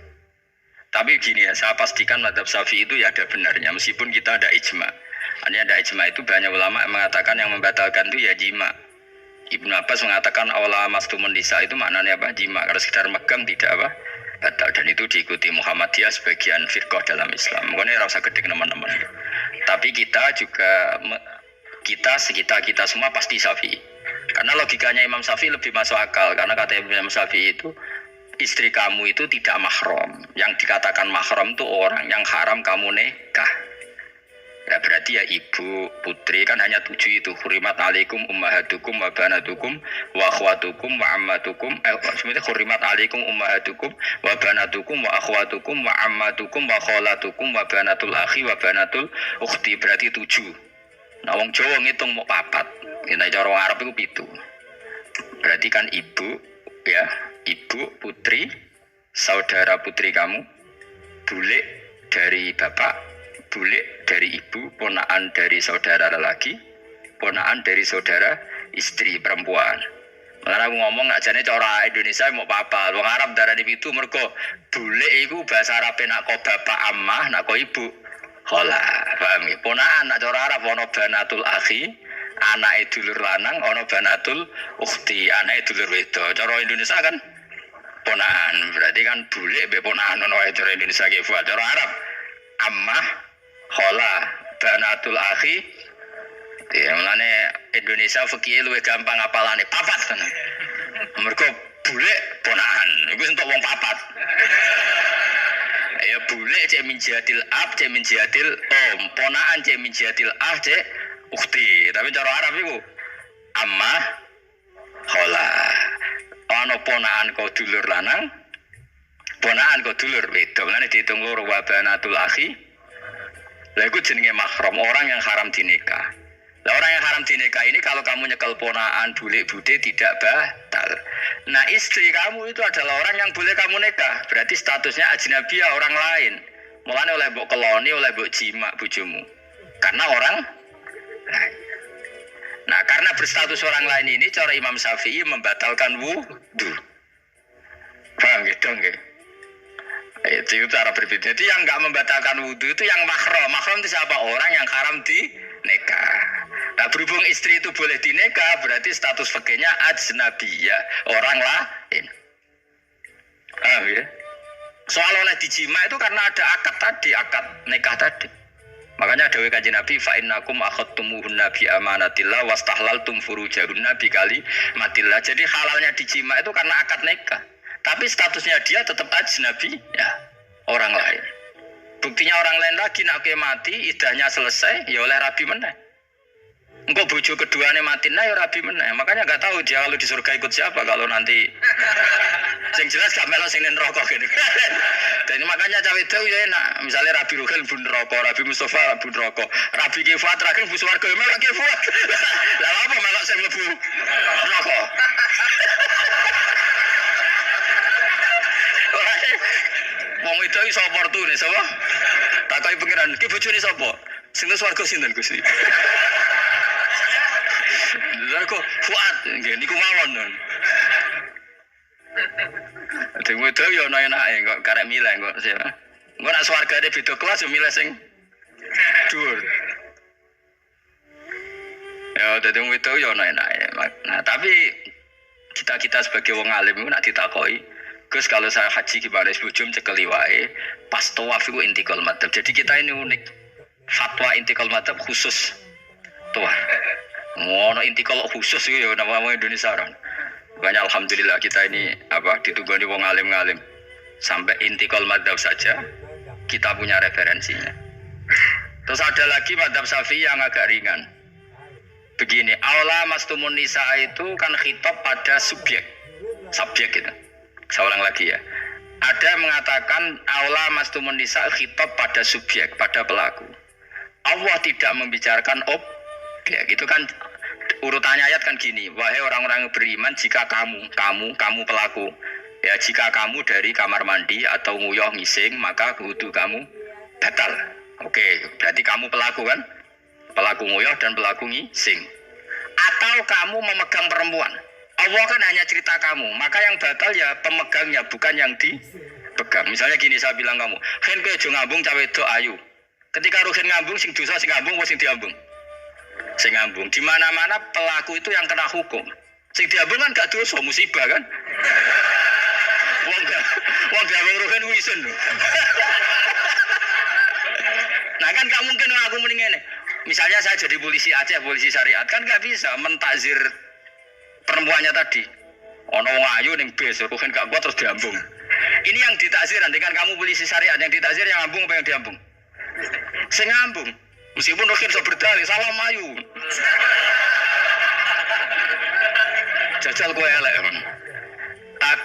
Tapi gini ya, saya pastikan mazhab Syafi'i itu ya ada benarnya meskipun kita ada ijma. Hanya ada ijma itu banyak ulama yang mengatakan yang membatalkan itu ya jima. Ibnu Abbas mengatakan awla mastumun nisa itu maknanya apa? Jima. Kalau sekedar megang tidak apa? Batal, dan itu diikuti Muhammadiyah sebagian firqah dalam Islam. Makanya rasa gede teman-teman. Tapi kita juga kita semua pasti Syafi'i. Karena logikanya Imam Syafi'i lebih masuk akal. Karena kata Imam Syafi'i itu istri kamu itu tidak mahram. Yang dikatakan mahram itu orang yang haram kamu nikah. Ya berarti ya ibu, putri kan hanya 7 itu. Hurimat alaikum ummahatukum wa banatukum wa akhwatukum wa ammatukum. Sebenarnya hurimat alaikum ummahatukum wa banatukum wa akhwatukum wa ammatukum wa kholatukum wa banatul akhi wa banatul ukhti. Berarti 7. Nah wong Jawa ngitung mau 4. Nek cara wong Arab itu 7. Berarti kan ibu ya, ibu, putri, saudara putri kamu, bule dari bapak, bule dari ibu, ponaan dari saudara lelaki, ponaan dari saudara istri perempuan. Malah aku ngomong ajane cara Indonesia mau papa, wong Arab darani itu mergo bule iku bahasa Arab nak kok bapak ammah, nak kok ibu khola. Paham ya? Ponaan nak cara Arab ono banatul akhi, anake dulur lanang, ono banatul ukhti, anake dulur wedok. Cara Indonesia kan ponaan, berarti kan bule be ponaan ono wae cara Indonesia ki. Cara Arab ammah, khola, banatul akhi. Ya mulane Indonesia fikih luwih gampang apalane papat kan. Mergo bule ponaan, iku entuk wong papat. Ya bule cek min jihadil ab, cek min jihadil om, ponaan cek min jihadil ah, cek ukhti. Tapi cara Arab iku ammah, khola. Ana ponaan kok dulur lanang, ponaan kok dulur wedok. Mulane diitung loro wa banatul akhi. Lah iku jenenge mahram, orang yang haram dinikah. Lah orang yang haram dinikah ini kalau kamu nyekel ponaan, bule bude tidak batal. Nah istri kamu itu adalah orang yang boleh kamu nikah. Berarti statusnya ajnabiyah, orang lain. Mulane oleh mbok keloni, oleh mbok jima bojomu. Karena orang lain. Nah karena berstatus orang lain ini cara Imam Syafi'i membatalkan wudu. Paham gitu nggih? Itu cara berbeda. Jadi yang enggak membatalkan wudu itu yang mahram. Mahram itu siapa? Orang yang haram dinikah. Nah berhubung istri itu boleh dinikah, berarti status fikihnya ajnabiyah, orang lain. Paham ya? Soal oleh dijima itu karena ada akad tadi, akad nikah tadi. Makanya dawuh Kanjeng Nabi fa innakum akhadtumuhunna bi amanatillah wastahlaltum furujahunna bi kalimatillah. Jadi halalnya dijima itu karena akad nikah. Tapi statusnya dia tetap ajnabi ya orang lain. Buktinya orang lain lagi nak mati idahnya selesai ya oleh rabi meneh. Engko bojo keduanya mati nah ya rabi meneh. Makanya enggak tahu dia kalau di surga ikut siapa kalau nanti sing jelas gak melok sing neraka gitu. Dan makanya cawe itu ya enak. Misalnya Rabi Ruhel bun neraka, Rabi Mustafa bun neraka, Rabi Kifat terakhir bun swarga melok Kifat. Lah apa melok sing mlebu neraka? Wong itu iso oportune sapa? Takoki pengiran, ki bojone sapa? Sing swarga sinten Gusti? Lha kok Fuad nggih niku mawon. Dhewe itu yo ana enake kok karek milih kok. Engko nek swargane beda kelas yo milih sing dhuwur. Ya dadi wong itu yo ana enake. Nah, tapi kita sebagai wong alim iku nek ditakoki, Gus kalau saya haji gimana sebujum cekeli wae pas tawaf iku intikal madhab. Jadi kita ini unik. Fatwa intikal madhab khusus tawaf. Ngono intikal khusus iku ya nama Indonesia kan. Makanya alhamdulillah kita ini ditunggoni wong alim-alim. Sampai intikal madhab saja kita punya referensinya. Terus ada lagi madhab Syafi'i yang agak ringan. Begini, aula mastumun nisa itu kan khitab pada subjek itu. Saya ulang lagi ya. Ada yang mengatakan aula mastumun nisa khitab pada subjek, pada pelaku. Allah tidak membicarakan objek. Itu kan urutannya ayat kan gini, wahai orang-orang yang beriman, jika kamu pelaku, ya jika kamu dari kamar mandi atau nguyuh ngising, maka wudu kamu batal. Oke, berarti kamu pelaku kan? Pelaku nguyuh dan pelaku ngising. Atau kamu memegang perempuan. Allah kan hanya cerita kamu, maka yang batal ya pemegangnya, bukan yang dipegang. Misalnya gini, saya bilang kamu, "Hen kowe aja ngambung cawe wedok ayu." Ketika ruhen ngambung sing dosa sing ngambung apa sing diambung? Sing ngambung. Di mana-mana pelaku itu yang kena hukum. Sing diambung kan gak dosa, musibah kan? Wong diambung ruhen wisen lho. Nah kan gak mungkin aku mending ngene. Misalnya saya jadi polisi Aceh, polisi syariat, kan gak bisa mentazir perempuannya tadi. Ono wong ayu ning bis, ruhen gak kuat terus diambung. Ini yang ditakzir, nanti kan kamu polisi syariat, yang ditakzir yang ngambung apa yang diambung? Sing ngambung. Meskipun rokin so berdalih, salah mayu. Jajal kowe elek.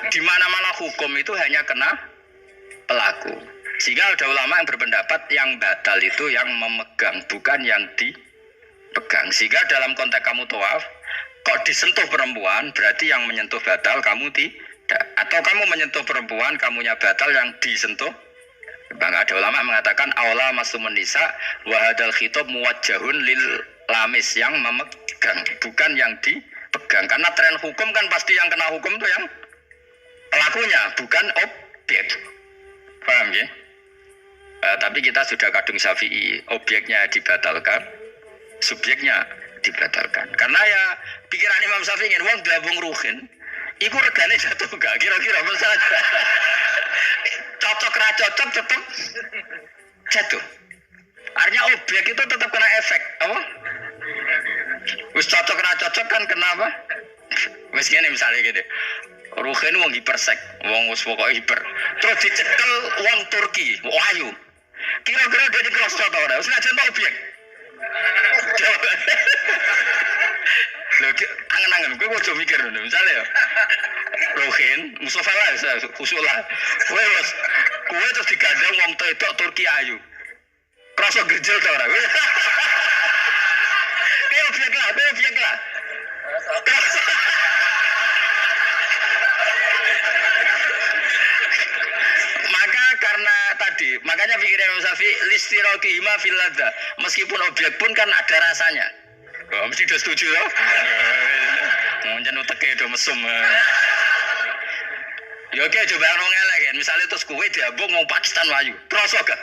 Di mana-mana hukum itu hanya kena pelaku. Sehingga ada ulama yang berpendapat yang batal itu yang memegang, bukan yang dipegang. Sehingga dalam konteks kamu tawaf, kok disentuh perempuan, berarti yang menyentuh batal, kamu tidak. Atau kamu menyentuh perempuan, kamunya batal, yang disentuh. Bang, ada ulama mengatakan aula masumun nisa wa hadal khitab muwajjahun lil lamis, yang memegang, bukan yang dipegang. Karena tren hukum kan pasti yang kena hukum itu yang pelakunya, bukan objek. Paham ya? Tapi kita sudah kadung Syafi'i, objeknya dibatalkan, subjeknya dibatalkan. Karena ya pikiran Imam Syafi'i ingin wong gabung ruhin, iku regane jatuh gak kira-kira masalah. Cocok ra cocok tetap jatuh. Artinya objek itu tetap kena efek, apa? Wis cocok ra cocok kan kenapa? Wis ngene misalnya gini. Ruhen wong hipersek, wong wis pokoke hiper. Terus dicekel wong Turki, ayu. Kira-kira dia di-cross cocok ora? Wis ngajen objek. Lho, angen-angen kowe ojo mikir ngono. Misale ya. Ruhin, Mustafa lah, khusus lah. Kowe terus digandeng wong wedok Turki ayu. Krasa gerjel ta ora? Kowe objek lah. Makanya pikirnya Imam Syafi'i listiraqihima fil ladza. Meskipun objek pun kan ada rasanya. Oh, mesti udah setuju loh. Njen uteke do mesum. Ya oke coba orang elek kan. Misalnya terus kowe diambung wong Pakistan wayu. Kroso gak?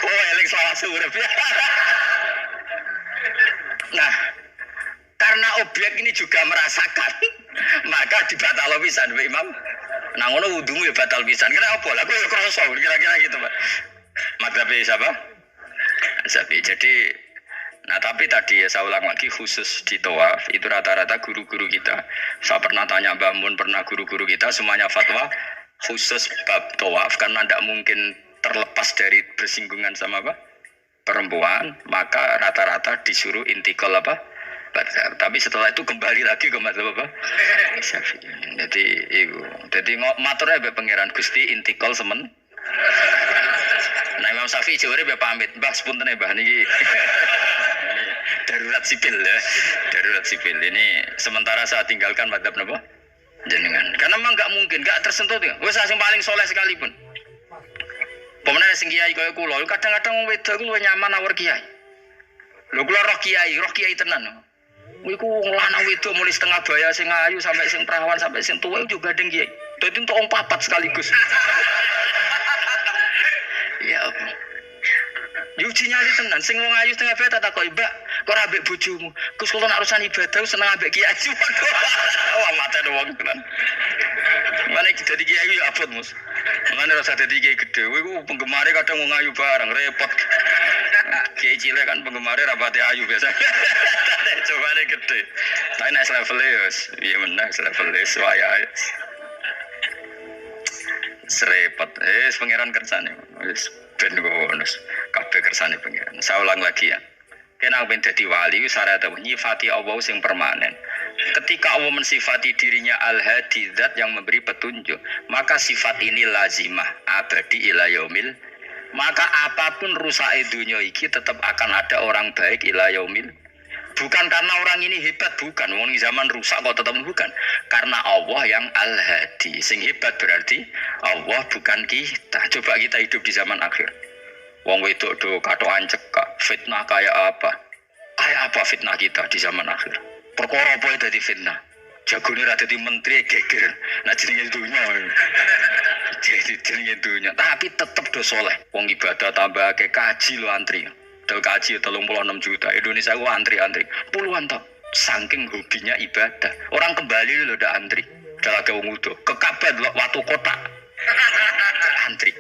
Oh, elek salah urip. Nah, karena objek ini juga merasakan, maka dibatal pisan Imam. Nah ngono wudumu ya batal pisan. Kira apa? Lah kowe kroso kira-kira gitu, Pak. Madzhab siapa? Syafi'i. Jadi nah tapi tadi ya saya ulang lagi khusus di tawaf itu rata-rata guru-guru kita. Saya pernah tanya Mbah Mun, pernah guru-guru kita semuanya fatwa khusus bab tawaf karena tidak mungkin terlepas dari bersinggungan sama apa? Perempuan, maka rata-rata disuruh intikal apa? Badar. Tapi setelah itu kembali lagi ke mazhab apa? Syafi'i. Jadi itu. Jadi maturnya be pangeran Gusti intikal semen. Nah Imam Syafi'i jawabnya be pamit. Mbah sepunten Mbah niki. Darurat sipil ya. Darurat sipil. Ini sementara saya tinggalkan mazhab napa? Jenengan. Karena memang enggak mungkin, enggak tersentuh ya. Wes sing paling soleh sekalipun. Pemenang sing kiai kaya kula, kadang-kadang wedok ku luwih nyaman awur kiai. Lho kula roh kiai tenan. Iku wong lanang wedok mulai setengah baya sing ayu sampai sing perawan sampai sing tuwa juga gandeng kiai. Dadi entuk wong papat sekaligus. Ya apa? Yuji nyali tenan sing wong ayu setengah baya tak takoki, "Mbak, kok ora ambek bojomu?" Gus kula nak urusan ibadah seneng ambek kiai. Wah, mate wong tenan. Mana kita di kiai abot mus. Mana rasa dadi kiai gede. Iku penggemare kadang wong ayu bareng repot. Kiai cilik kan penggemare rapate ayu biasa. Coba nih gede. Tapi naik level ya, iya menang level ya. Serepot. Pangeran kersane. Wis ben bonus. Kabeh kersane pangeran. Saya ulang lagi ya. Kena ben dadi wali syarat nyifati Allah sing permanen. Ketika Allah mensifati dirinya al-hadi zat yang memberi petunjuk, maka sifat ini lazimah abadi ila yaumil. Maka apapun rusak dunia iki tetap akan ada orang baik ila yaumil. Bukan karena orang ini hebat, bukan. Wong zaman rusak kok tetap bukan. Karena Allah yang al-hadi. Sing hebat berarti Allah bukan kita. Coba kita hidup di zaman akhir. Wong wedok do katokan cekak, fitnah kayak apa? Kayak apa fitnah kita di zaman akhir? Perkara apa dadi fitnah? Jagone ra dadi menteri geger. Nah jenenge dunya. Jadi jenenge dunya, tapi tetep do saleh. Wong ibadah tambah ke kaji lo antri. Dal kaji 36 juta. Indonesia ku antri-antri puluhan tahun. Saking hobinya ibadah. Orang kembali lho ndak antri. Dalah ke wong udo. Ke Ka'bah watu kotak. Antri.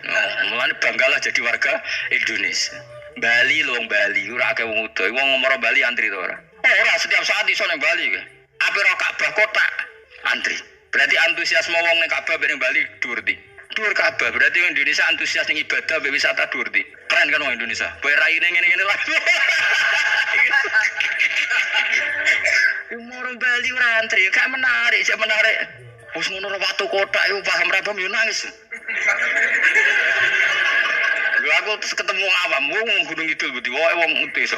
Mulane banggalah jadi warga Indonesia. Bali lho wong Bali ora akeh wong udo. Wong ngomoro Bali antri to ora? Ora setiap saat iso nang Bali kowe. Ape ro Ka'bah kotak antri. Berarti antusiasme wong ning Ka'bah ben Bali dhuwur di. Dhuwur Ka'bah berarti wong Indonesia antusias ning ibadah mbek wisata dhuwur di. Keren kan wong Indonesia. Kowe raine ngene-ngene lah. Umur Bali ora antri, gak menarik, gak menarik. Wis ngono ora watu kotak iku paham rabam yo nangis. Lha aku terus ketemu awam wong Gunung Kidul budi wae wong desa.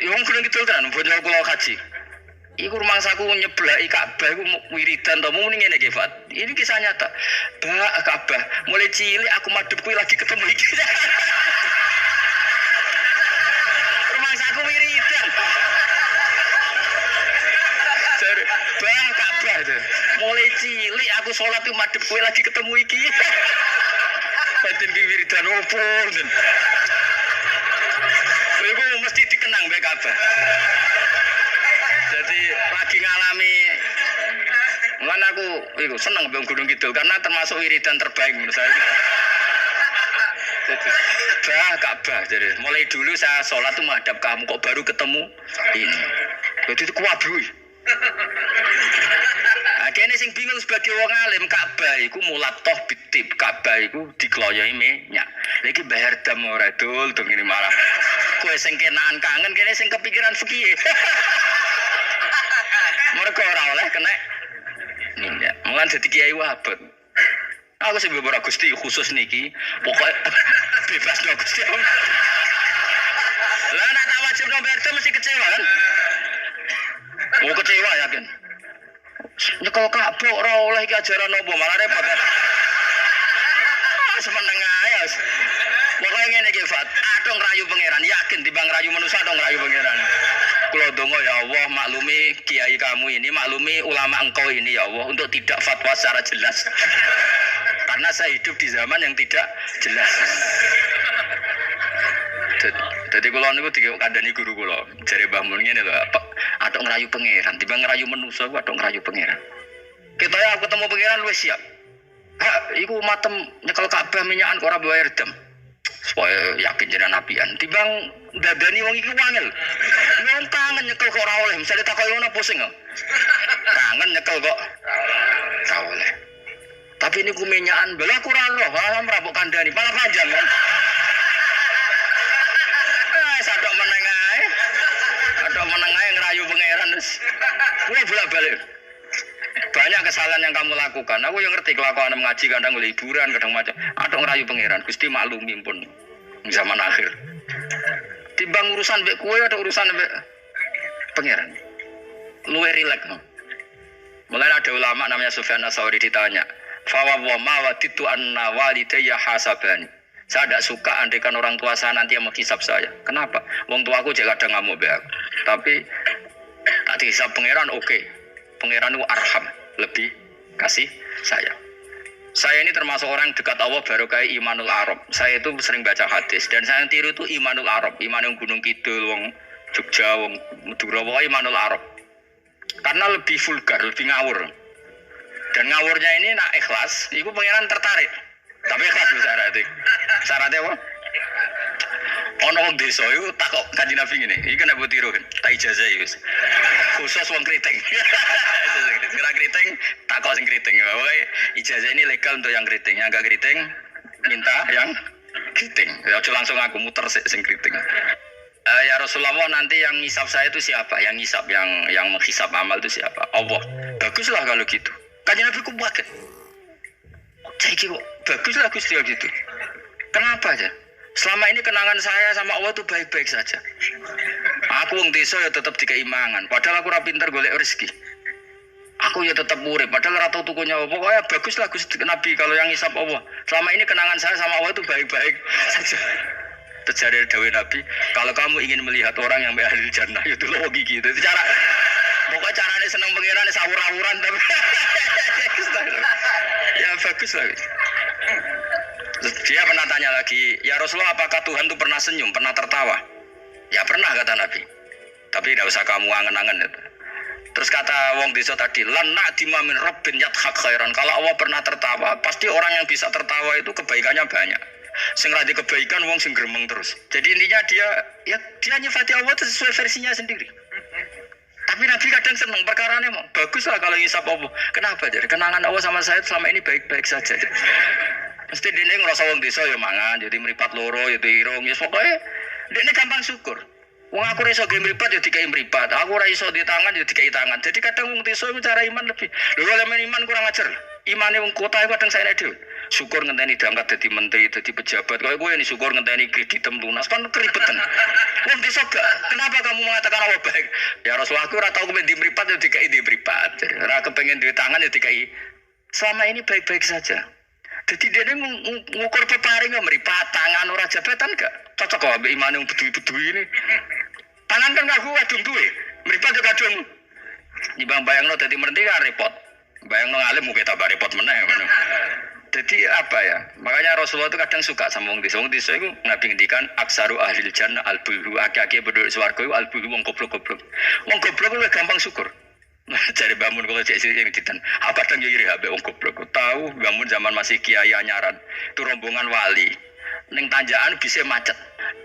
Ya wong Gunung Kidul tenan bocah kula kaji. Iku rumangsaku nyeblaki Ka'bah iku wiridan to muni ngene iki, Fat. Ini kisah nyata. Bak Ka'bah, mulai cilik aku madhep kuwi lagi ketemu iki. Rumangsaku wiridan. Bang Ka'bah itu. Mulai cilik aku sholat itu madhep kowe lagi ketemu iki. Batin di wiridan opo. Iku mesti dikenang mbek Ka'bah. Jadi lagi ngalami lan aku iku seneng mbek Gunung Kidul karena termasuk wiridan terbaik menurut saya. Ka'bah jadi mulai dulu saya sholat tuh menghadap kamu kok baru ketemu ini. Jadi itu kuwabrui. Akhirnya sing bingung sebagai wong alim Ka'bah iku mulatoh bitib Ka'bah iku dikloyoi minyak. Iki bayar dam ora dul dong ini malah. Kowe sing kenaan kangen kene sing kepikiran fikih. Mergo ora oleh kena minyak. Mulan dadi kiai wabot. Aku sing beberapa Gusti khusus niki pokoke bebas dong Gusti. Lah nek tak wajib nang bayar mesti kecewa kan? Oh kecewa yakin. Nyekel Ka'bah ora oleh iki ajaran opo malah repot. Semeneng ae. Pokoke ngene iki Fat, adong rayu pangeran yakin timbang rayu manusa adong rayu pangeran. Kula donga ya Allah maklumi kiai kamu ini, maklumi ulama engkau ini ya Allah untuk tidak fatwa secara jelas. Karena saya hidup di zaman yang tidak jelas. Jadi kula niku dikandani guru kula, jare Mbah Mun ngene lho, atok ngerayu pangeran, timbang ngerayu manusa ku atok ngerayu pangeran. Kita ya ketemu pangeran luwih siap. Ha, iku matem nyekel Ka'bah minyakan kok ora bayar dam. supaya yakin jenengan apian. Timbang dadani wong iki wangel. Wong kangen nyekel kok ora oleh. Misale takoki ngono pusing kok. Kangen nyekel kok ora oleh. Tapi ini kumenyaan, bela aku ora roh, malah merabuk kandhani, malah panjang kan. Sadok meneng ae. Sadok meneng ae ngerayu pangeran wis. Kuwi bolak-balik. Banyak kesalahan yang kamu lakukan. Aku yang ngerti kelakuan mengaji kadang liburan, kadang macam. Adok ngerayu pangeran, Gusti maklumi pun zaman akhir. Timbang urusan mbek kowe ada urusan mbek pangeran. Luwe rileks. Mulai ada ulama namanya Sufyan Ats-Tsauri ditanya, "Fa wa ma waditu anna walidayya hasabani." Saya tidak suka andaikan orang tua saya nanti yang menghisap saya. Kenapa? Wong tua aku juga kadang ngamuk be aku. Tapi tak dihisap pangeran oke. Pangeran itu arham, lebih kasih saya. Saya ini termasuk orang dekat Allah baru kayak Imanul Arab. Saya itu sering baca hadis dan saya yang tiru itu Imanul Arab. Iman yang Gunung Kidul, wong Jogja, wong Madura, wong Imanul Arab. Karena lebih vulgar, lebih ngawur. Dan ngawurnya ini nak ikhlas, itu pangeran tertarik. Tapi ikhlas lho syaratnya. Syaratnya apa? Ono wong desa iku takok Kanjeng Nabi ngene. Iki kena mbok tiru kan. Tak ijazah iki wis. Khusus wong kriting. Kira kriting takok sing kriting. Pokoke ijazah ini legal untuk yang kriting. Yang enggak kriting minta yang kriting. Ya aja langsung aku muter sing kriting. Ya Rasulullah, nanti yang ngisap saya itu siapa? Yang ngisap yang menghisap amal itu siapa? Allah. Baguslah kalau gitu. Kanjeng Nabi ku kaget. Jadi kok baguslah Gusti gitu. Kenapa aja? Selama ini kenangan saya sama Allah itu baik-baik saja. Aku wong desa ya tetap dikeimangan. Padahal aku ora pinter golek rezeki. Aku ya tetap urip. Padahal ora tau tuku nyawa. Pokoknya baguslah Gusti Nabi kalau yang ngisap Allah. Selama ini kenangan saya sama Allah itu baik-baik saja. Terjadi dawuh Nabi, kalau kamu ingin melihat orang yang ahli jannah itu lo gigi itu cara. Pokoknya caranya seneng pangeran sawur-awuran tapi ya bagus lah. Dia pernah tanya lagi, ya Rasulullah apakah Tuhan itu pernah senyum, pernah tertawa? Ya pernah kata Nabi. Tapi tidak usah kamu angen-angen itu. Terus kata wong desa tadi, lan na'dima min rabbin yadhak khairan. Kalau Allah pernah tertawa, pasti orang yang bisa tertawa itu kebaikannya banyak. Sing radi kebaikan wong sing gremeng terus. Jadi intinya dia nyifati Allah itu sesuai versinya sendiri. Tapi Nabi kadang seneng perkaranya mau bagus lah kalau ngisap Allah. Kenapa? Jadi kenangan Allah sama saya selama ini baik-baik saja. Mesti dia ngerasa wong desa ya mangan, jadi meripat loro, jadi irung, ya pokoknya dia gampang syukur. Wong aku iso ge mripat ya dikai mripat. Aku ora iso di tangan ya dikai tangan. Jadi kadang wong desa itu cara iman lebih. Lho elemen iman kurang ajar. Imane wong kota itu kadang saya dhewe. Syukur ngenteni diangkat dadi menteri, dadi pejabat. Kaya kowe ini syukur ngenteni kredit lunas kan keribetan. Wong desa gak. Kenapa kamu mengatakan Allah baik? Ya Rasulullah aku ora tau kepen di mripat ya dikai di mripat. Ora kepengin duwe tangan ya dikai. Selama ini baik-baik saja. Jadi dia ngukur peparing meripat tangan ora jabatan gak cocok kok ambek imane wong bedui-bedui ini. Tangan kan gak kuat duwe. Meripat juga kadung. Dibang bayangno dadi menteri kan repot. Bayangno ngalim mung tambah repot meneh ngono. Jadi apa ya? Makanya Rasulullah itu kadang suka sama wong desa. Wong desa iku Nabi ngendikan aksaru ahlil jannah al-bulu. Akeh-akeh penduduk swarga iku al-bulu wong goblok-goblok. Wong goblok kuwi gampang syukur. Cari bangun kalau cek yang ditan. Apa kadang yo iri ambek wong goblok. Tahu bangun zaman masih kiai anyaran. Itu rombongan wali. Ning tanjakan bisa macet.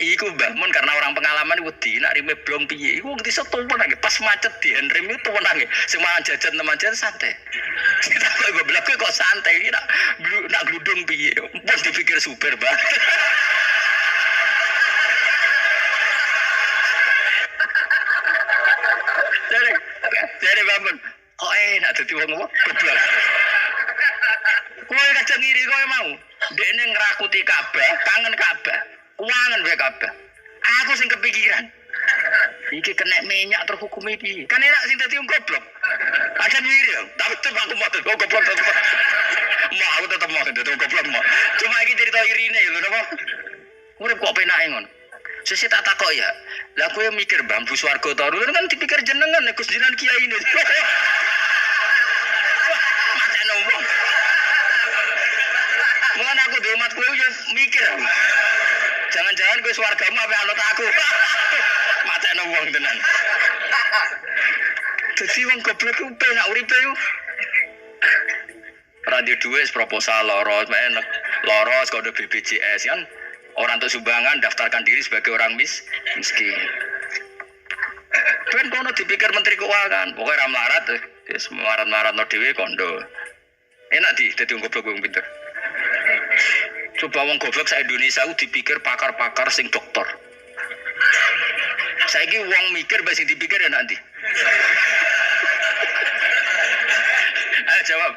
Iku bangun karena orang pengalaman wedi nak rime blong piye. Iku wong desa tuwon nang pas macet di rem itu tuwon nang. Sing mangan jajan teman jajan santai. Kita kok goblok kok santai iki nak gludung piye. Pun dipikir super banget. Jadi bangun, kok enak dadi wong apa? Goblok. Kowe kadang ngiri kowe mau. Dekne ngrakuti Ka'bah, kangen Ka'bah. Kuangen wae Ka'bah. Aku sing kepikiran. Iki kena minyak terhukumi piye? Kan enak sing dadi wong goblok. Ada ngiri, tapi tetep aku mau goblok tetep. Mau aku tetep mau dadi goblok mau. Cuma iki cerita irine lho napa? Urip kok penake ngono. Sesi tak takok ya. Lah kowe mikir bambu swarga to kan dipikir jenengan Gus jenengan kiai ini. Macam wong. Mun aku di umat kowe yo mikir. Jangan-jangan kowe swargamu ape anut aku. Macam wong tenan. Dadi wong goblok ku penak uripe yo. Radio duwe proposal loro enak. Loro kode BPJS kan. Orang untuk sumbangan daftarkan diri sebagai orang miskin. Ben kono dipikir Menteri Keuangan, pokoknya melarat tuh, melarat no dewe kondo. Enak jadi goblok wong pinter. Coba wong goblok sa Indonesia dipikir pakar-pakar sing dokter. Saiki wong mikir sing dipikir ya nanti. Ayo jawab.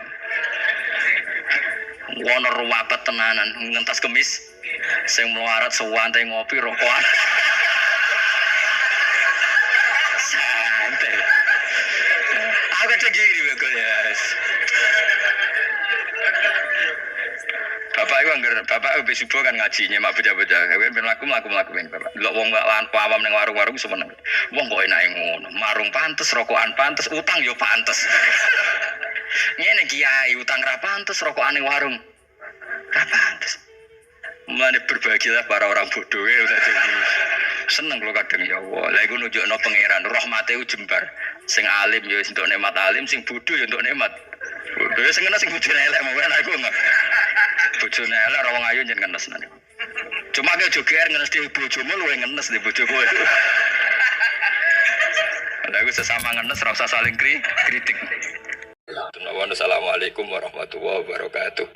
Wono ruwapet tenanan ngentas kemis sing melarat sewantai ngopi rokokan. Santai. Aku cegiri betul ya. Bapak wis subuh kan ngaji nyemak bocah-bocah. Ben mlaku ben Bapak. Delok wong lan pawam ning warung-warung semeneng. Wong kok enake ngono. Marung pantes, rokokan pantes, utang yo pantes. Ngene kiai utang ra pantes, rokokan ning warung ra pantes. Mulane berbahagialah para orang bodoh ya dadi. Seneng kula kadang ya Allah. Lah iku nunjukno pangeran rahmate jembar. Sing alim ya entuk nikmat alim, sing bodoh ya entuk nikmat. Bodoh sing ngene sing bojone elek mawon aku ngono. Bojone elek ra wong ayu njen ngenes nang. Cuma ke joger ngenes di bojomu luwe ngenes di bojoku. Lah iku sesama ngenes ra usah saling kritik. Assalamualaikum warahmatullahi wabarakatuh.